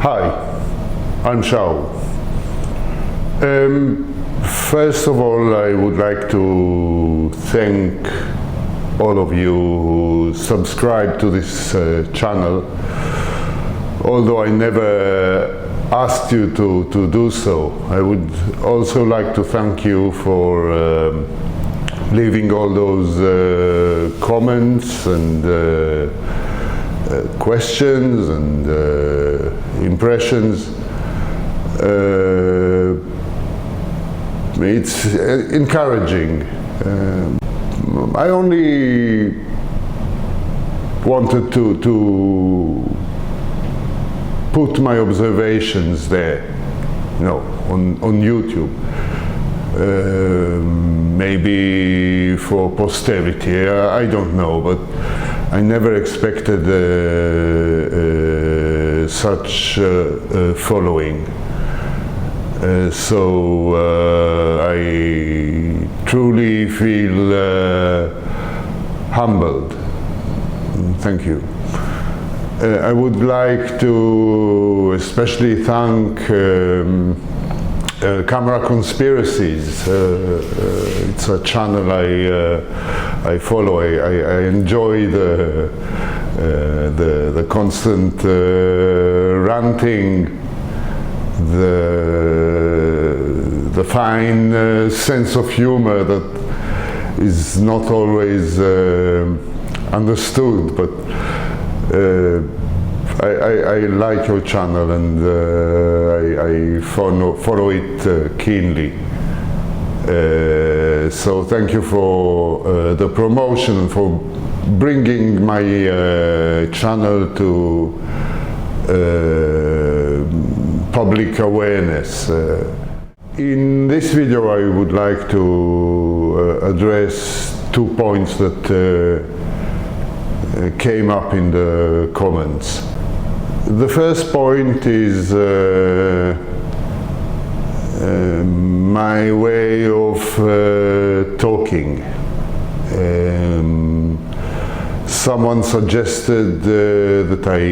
Hi, I'm Shao. First of all, I would like to thank all of you who subscribe to this channel, although I never asked you to do so. I would also like to thank you for leaving all those comments and questions and impressions. It's encouraging. I only wanted to put my observations there, on YouTube. Maybe for posterity, I don't know, but I never expected such following. So I truly feel humbled. Thank you. I would like to especially thank Camera Conspiracies. It's a channel I follow. I enjoy the constant ranting, the fine sense of humor that is not always understood, but I like your channel and I follow it keenly. So thank you for the promotion, for bringing my channel to public awareness. In this video I would like to address 2 points that came up in the comments. The first point is my way of talking. Someone suggested that I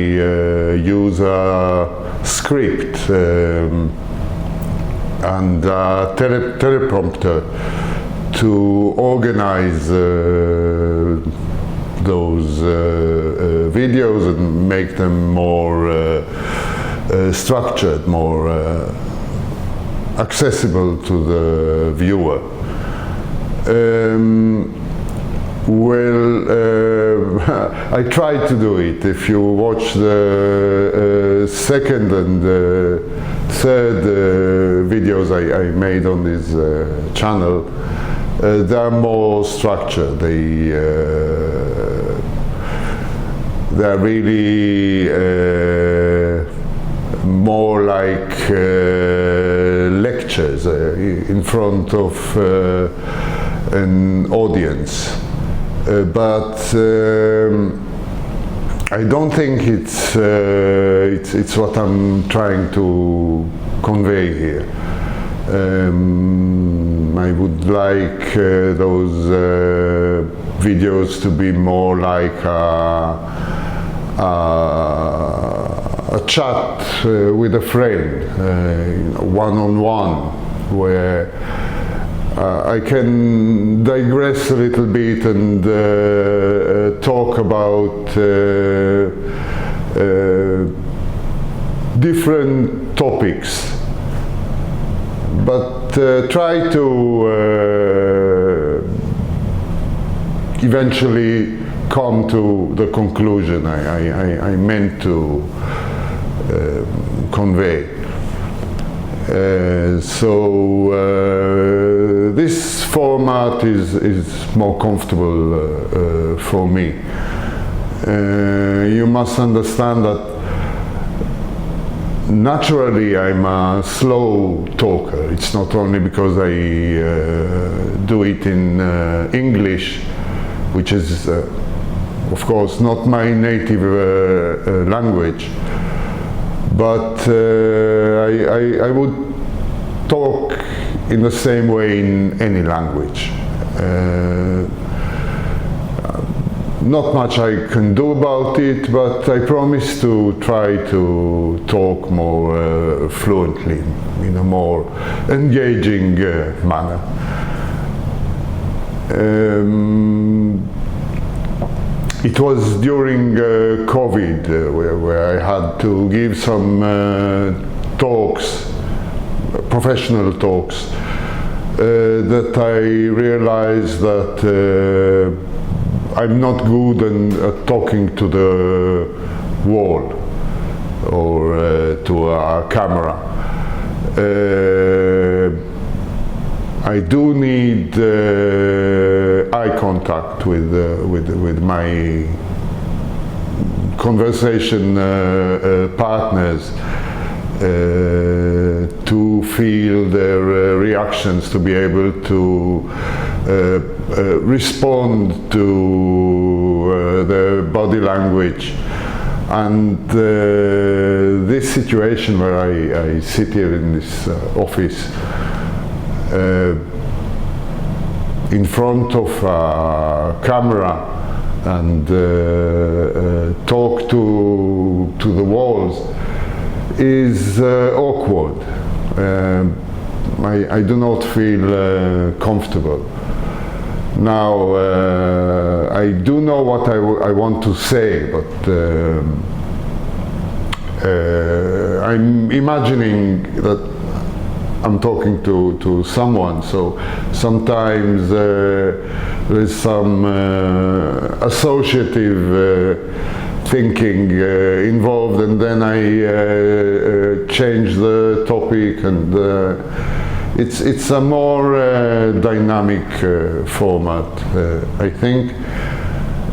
use a script and a teleprompter to organize those videos and make them more structured, more accessible to the viewer. I tried to do it. If you watch the second and third videos I made on this channel, they are more structured. They're really more like lectures in front of an audience. But I don't think it's what I'm trying to convey here. I would like those videos to be more like a chat with a friend, one-on-one, where I can digress a little bit and talk about different topics, but try to eventually come to the conclusion I meant to convey. So this format is more comfortable for me. You must understand that naturally I'm a slow talker. It's not only because I do it in English, which is of course not my native language, but I would talk in the same way in any language. not much I can do about it, but I promise to try to talk more fluently, in a more engaging manner. It was during COVID where I had to give some talks, professional talks, that I realized that I'm not good at talking to the wall or to a camera. I do need eye contact with my conversation partners to feel their reactions, to be able to respond to their body language. And this situation where I sit here in this office in front of a camera and talk to the walls is awkward. I do not feel comfortable. Now, I do know what I want to say, but I'm imagining that I'm talking to someone, so sometimes there's some associative thinking involved, and then I change the topic, and it's a more dynamic format, I think.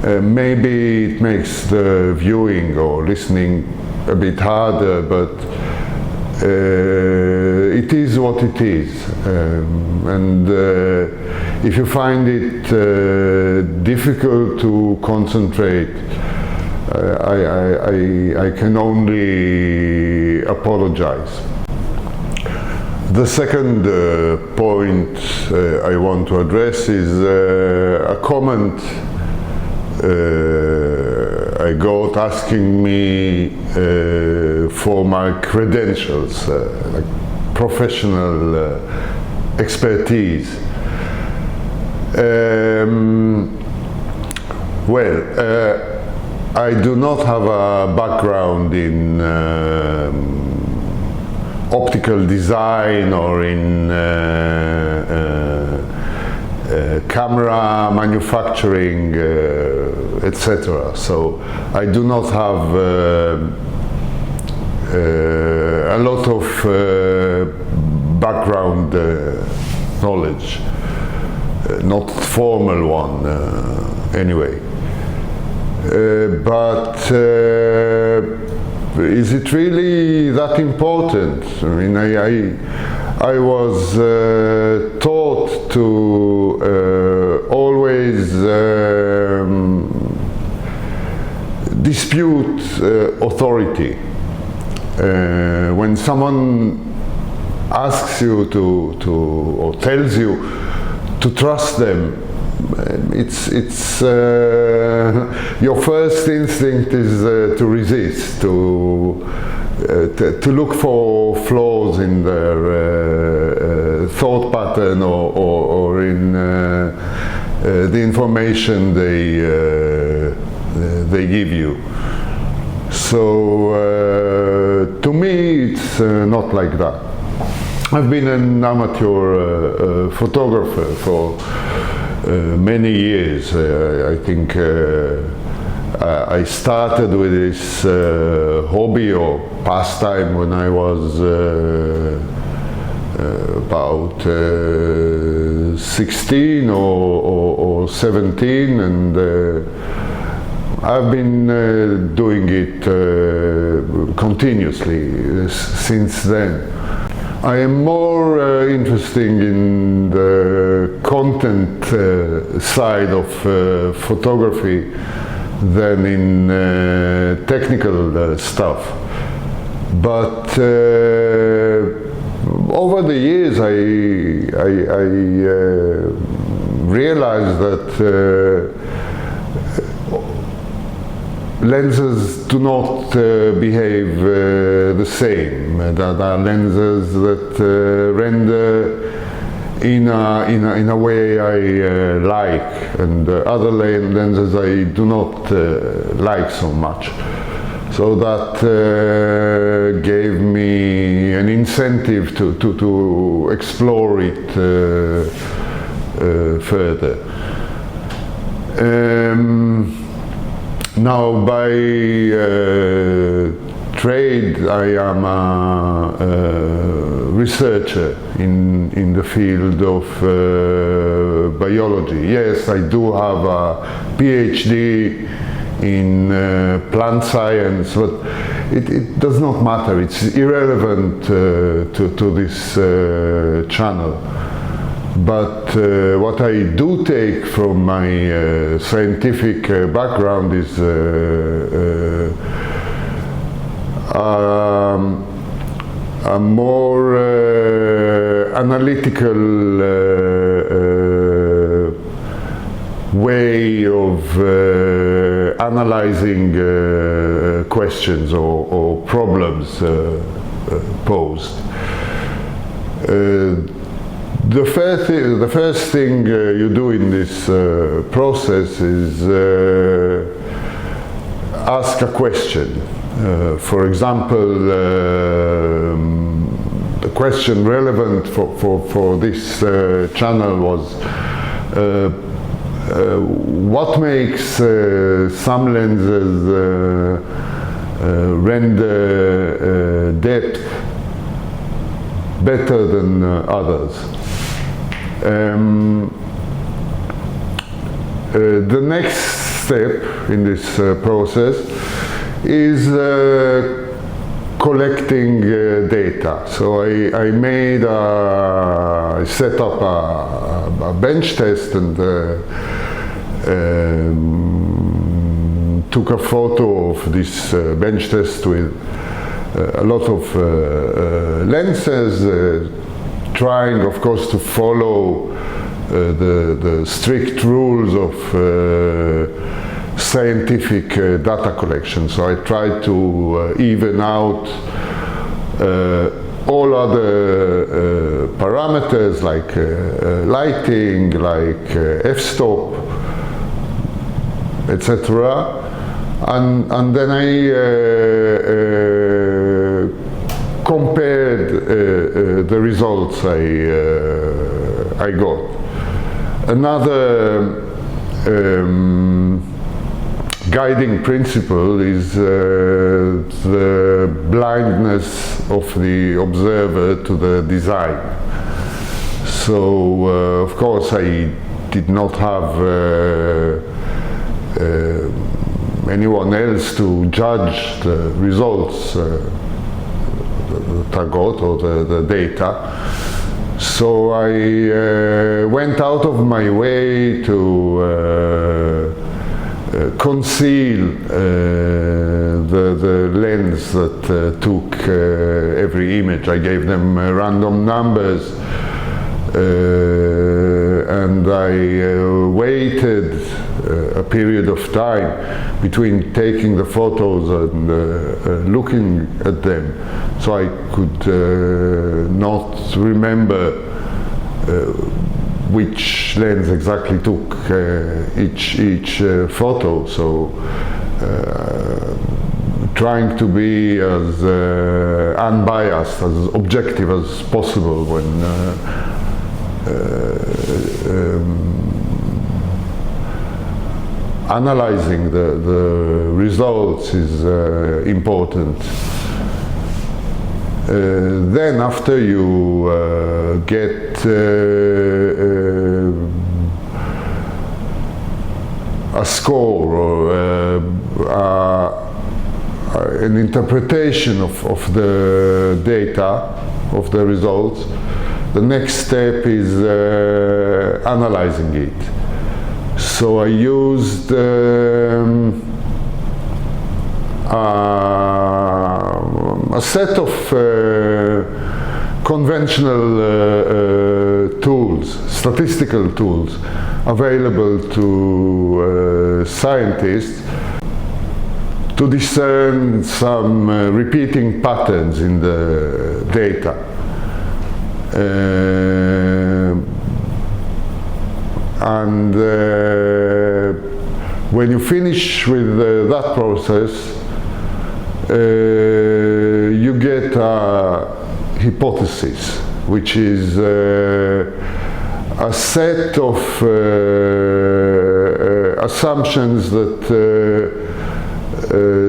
Maybe it makes the viewing or listening a bit harder, but it is what it is, and if you find it difficult to concentrate, I can only apologize. The second point I want to address is a comment I got asking me for my credentials, like professional expertise. I do not have a background in optical design or in camera manufacturing, etc. So I do not have a lot of background knowledge, not formal one anyway. But is it really that important? I mean, I was taught to always dispute authority. When someone asks you to or tells you to trust them, it's your first instinct is to resist, to look for flaws in their thought pattern or in the information they give you. So to me, it's not like that. I've been an amateur photographer for many years. I think I started with this hobby or pastime when I was about 16 or 17, and I've been doing it continuously since then. I am more interested in the content side of photography than in technical stuff. But over the years I realized that lenses do not behave the same. There are lenses that render in a way I like, and other lenses I do not like so much. So that gave me an incentive to explore it further. Now, by trade, I am a researcher in the field of biology. Yes, I do have a PhD in plant science, but it does not matter. It's irrelevant to this channel. But what I do take from my scientific background is a more analytical way of analyzing questions or problems posed. The first thing you do in this process is ask a question. For example, the question relevant for this channel was what makes some lenses render depth better than others? The next step in this process is collecting data. So I set up a bench test and took a photo of this bench test with a lot of lenses, trying, of course, to follow the strict rules of scientific data collection. So I tried to even out all other parameters like lighting, like f-stop, etc. And then I compared the results I got. Another guiding principle is the blindness of the observer to the design. So, of course, I did not have anyone else to judge the results that I got, or the data. So I went out of my way to conceal the lens that took every image. I gave them random numbers, and I waited a period of time between taking the photos and looking at them, so I could not remember which lens exactly took each photo. So trying to be as unbiased, as objective as possible when analyzing the results is important. Then after you get a score or an interpretation of the data, of the results, the next step is analyzing it. So I used a set of conventional tools, statistical tools, available to scientists. to discern some repeating patterns in the data. When you finish with that process, you get a hypothesis, which is a set of assumptions that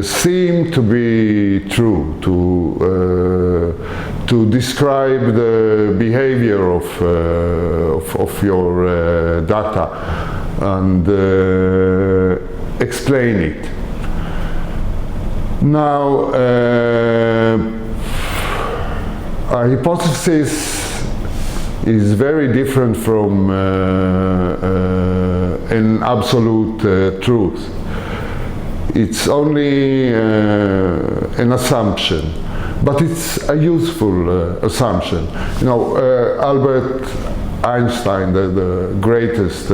seem to be true to describe the behavior of your data and explain it. Now, a hypothesis is very different from an absolute truth. It's only an assumption, but it's a useful assumption. You know, Albert Einstein, the greatest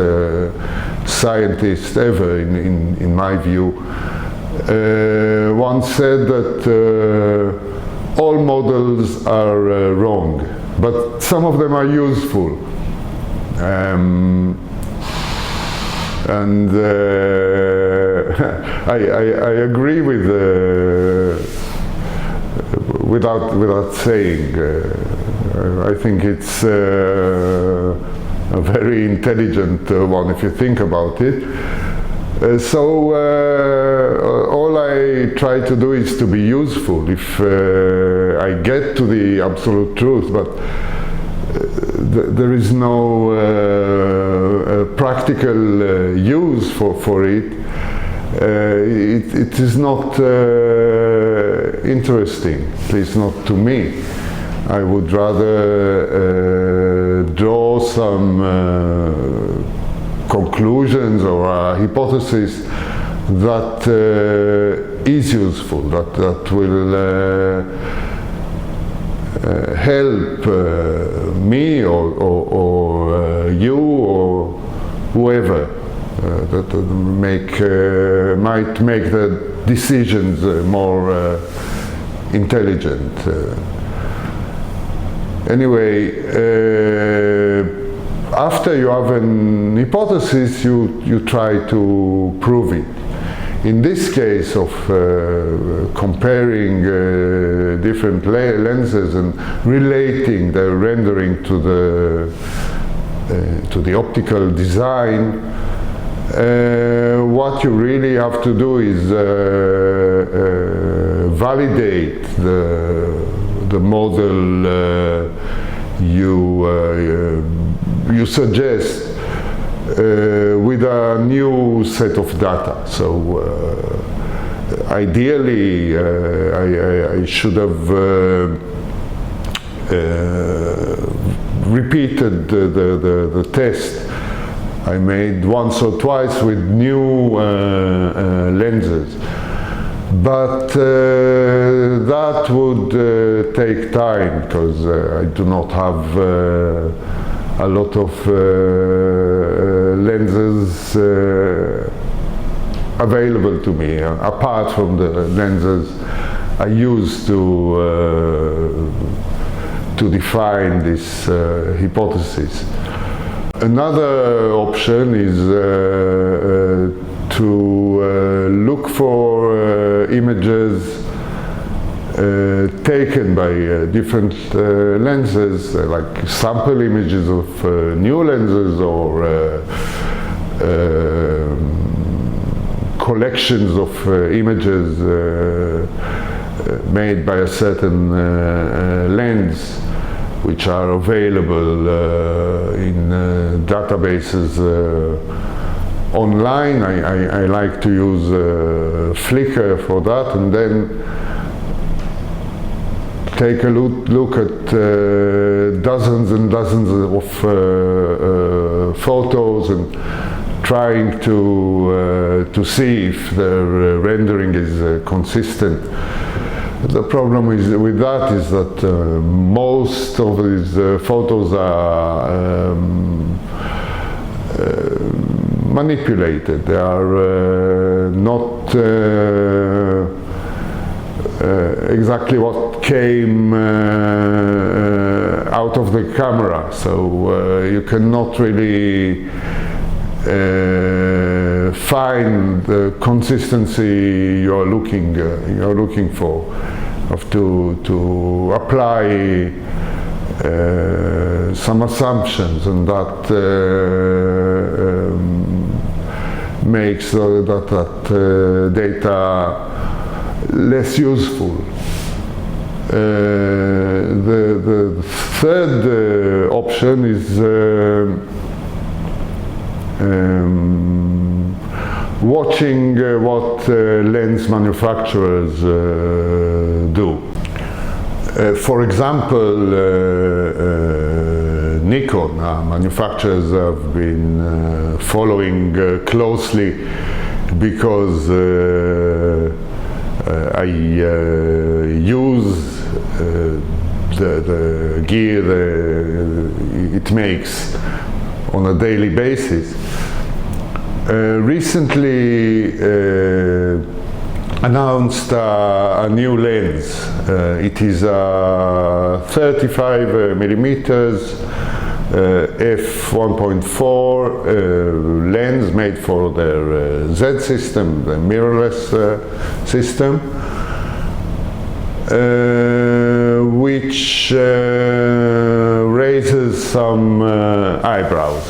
scientist ever in my view, once said that all models are wrong, but some of them are useful. I agree with without saying. I think it's a very intelligent one if you think about it. All I try to do is to be useful. If I get to the absolute truth, but there is no practical use for it, it is not interesting, at least not to me. I would rather draw some conclusions or a hypothesis that is useful, that will help me or you or whoever that might make the decisions more intelligent. Anyway, after you have an hypothesis, you try to prove it. In this case of comparing different lenses and relating the rendering to the optical design, what you really have to do is validate the model you suggest with a new set of data. So ideally I should have repeated the test I made once or twice with new lenses. But that would take time, because I do not have a lot of lenses available to me, apart from the lenses I use to define this hypothesis. Another option is to look for images taken by different lenses, like sample images of new lenses or collections of images made by a certain lens, which are available in databases online. I like to use Flickr for that, and then take a look at dozens and dozens of photos and trying to see if the rendering is consistent. The problem with that is that most of these photos are manipulated. They are not exactly what came out of the camera, so you cannot really find the consistency you're looking for. You have to apply some assumptions, and that makes that data less useful. The third option is watching what lens manufacturers do. For example, Nikon manufacturers have been following closely because I use the gear it makes on a daily basis. Recently announced a new lens. It is a 35 millimeters f1.4 lens made for their Z system, the mirrorless system, which raises some eyebrows,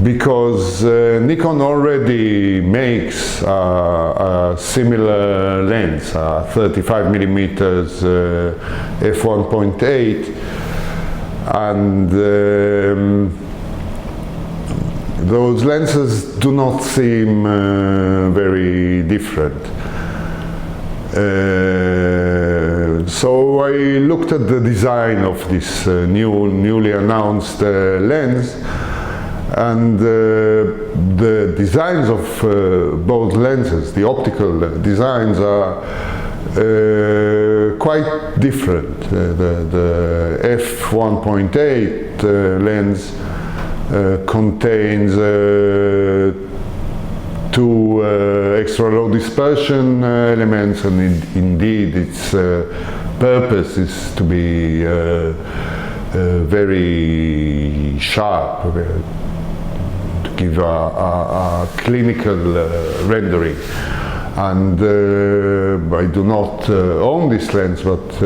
because Nikon already makes a similar lens, a 35 millimeters f1.8, and those lenses do not seem very different. So I looked at the design of this newly announced lens, and the designs of both lenses, the optical designs, are quite different. The f1.8 lens contains two extra low dispersion elements, and indeed its purpose is to be very sharp, to give a clinical rendering. And I do not own this lens, but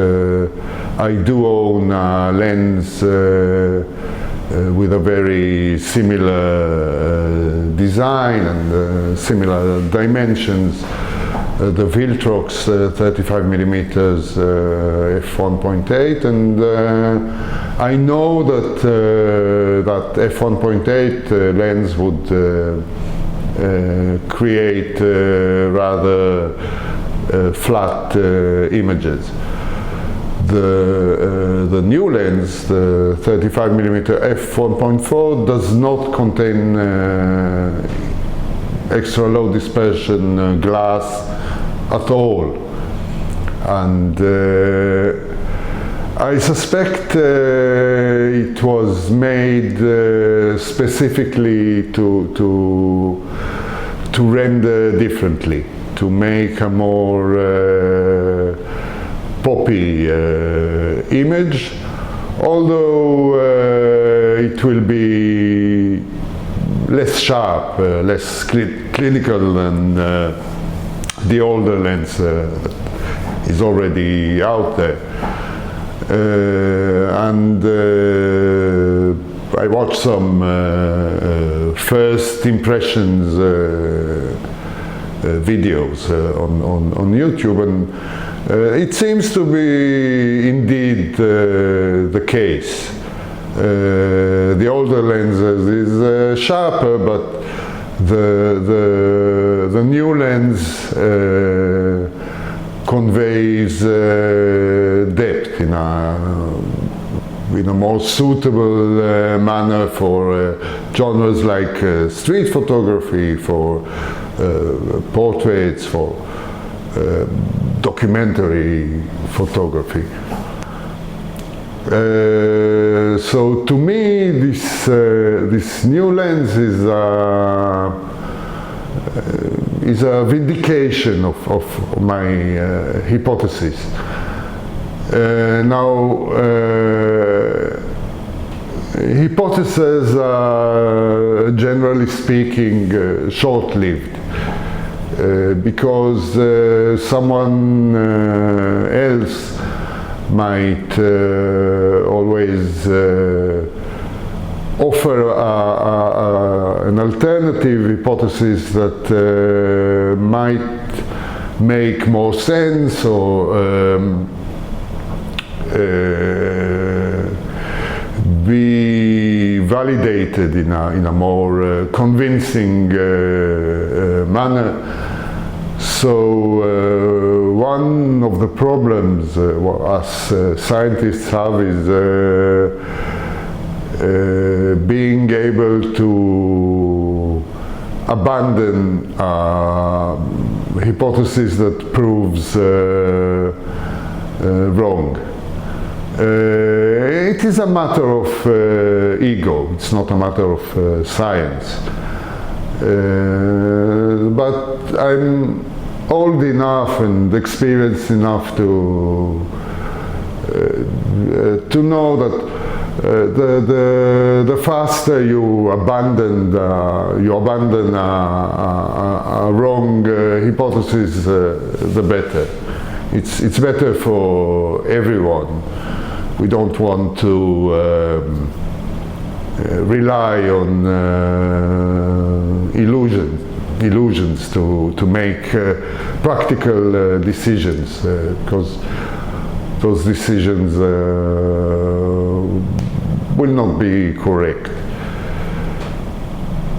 I do own a lens with a very similar design and similar dimensions, the Viltrox 35 millimeters f1.8, and I know that that f1.8 lens would create rather flat images. The new lens, the 35 millimeter f1.4, does not contain extra low dispersion glass at all, and I suspect it was made specifically to render differently, to make a more poppy image, although it will be less sharp, less clinical than the older lens is already out there. And I watched some first impressions videos on YouTube, and it seems to be indeed the case. The older lenses is sharper, but the new lens conveys depth in a more suitable manner for genres like street photography, for portraits, for documentary photography. So to me, this new lens is is a vindication of my hypothesis. Hypotheses are, generally speaking, short-lived, because someone else might always offer an alternative hypothesis that might make more sense or be validated in a more convincing manner. So one of the problems us scientists have is being able to abandon a hypothesis that proves wrong. It is a matter of ego, it's not a matter of science. But I'm old enough and experienced enough to know that the faster you abandon a wrong hypothesis, the better. It's better for everyone. We don't want to rely on illusions to make practical decisions, because those decisions will not be correct.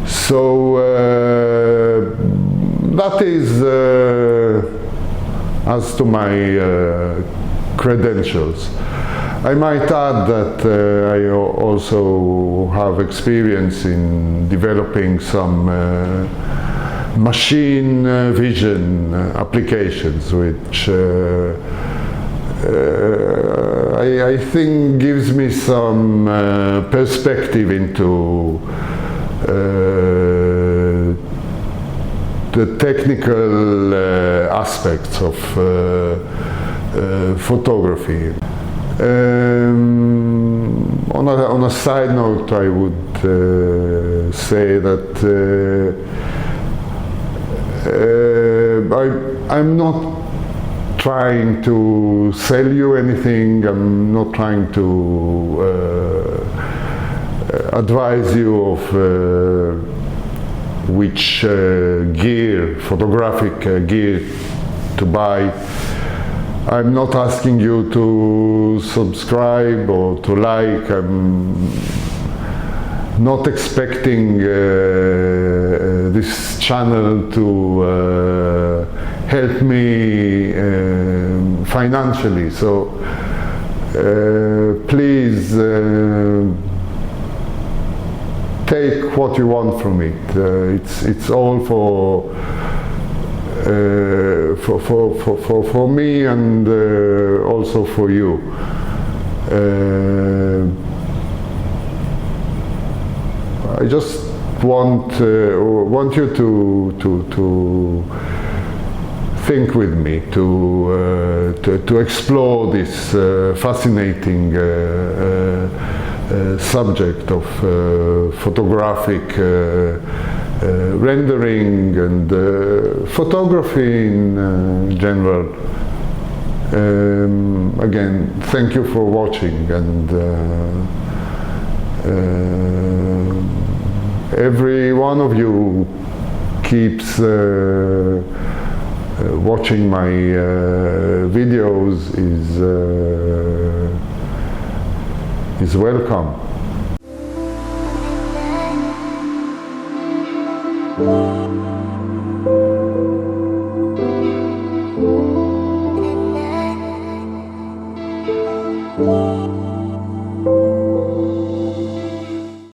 So that is as to my credentials. I might add that I also have experience in developing some machine vision applications, which I think gives me some perspective into the technical aspects of photography. On a side note, I would say that I'm not trying to sell you anything. I'm not trying to advise you of which photographic gear to buy. I'm not asking you to subscribe or to like. I'm not expecting this channel to help me financially. So please take what you want from it. It's all for me and also for you. I just want you to think with me, to explore this fascinating subject of photographic rendering and photography in general. Again, thank you for watching, and every one of you keeps watching my videos is welcome.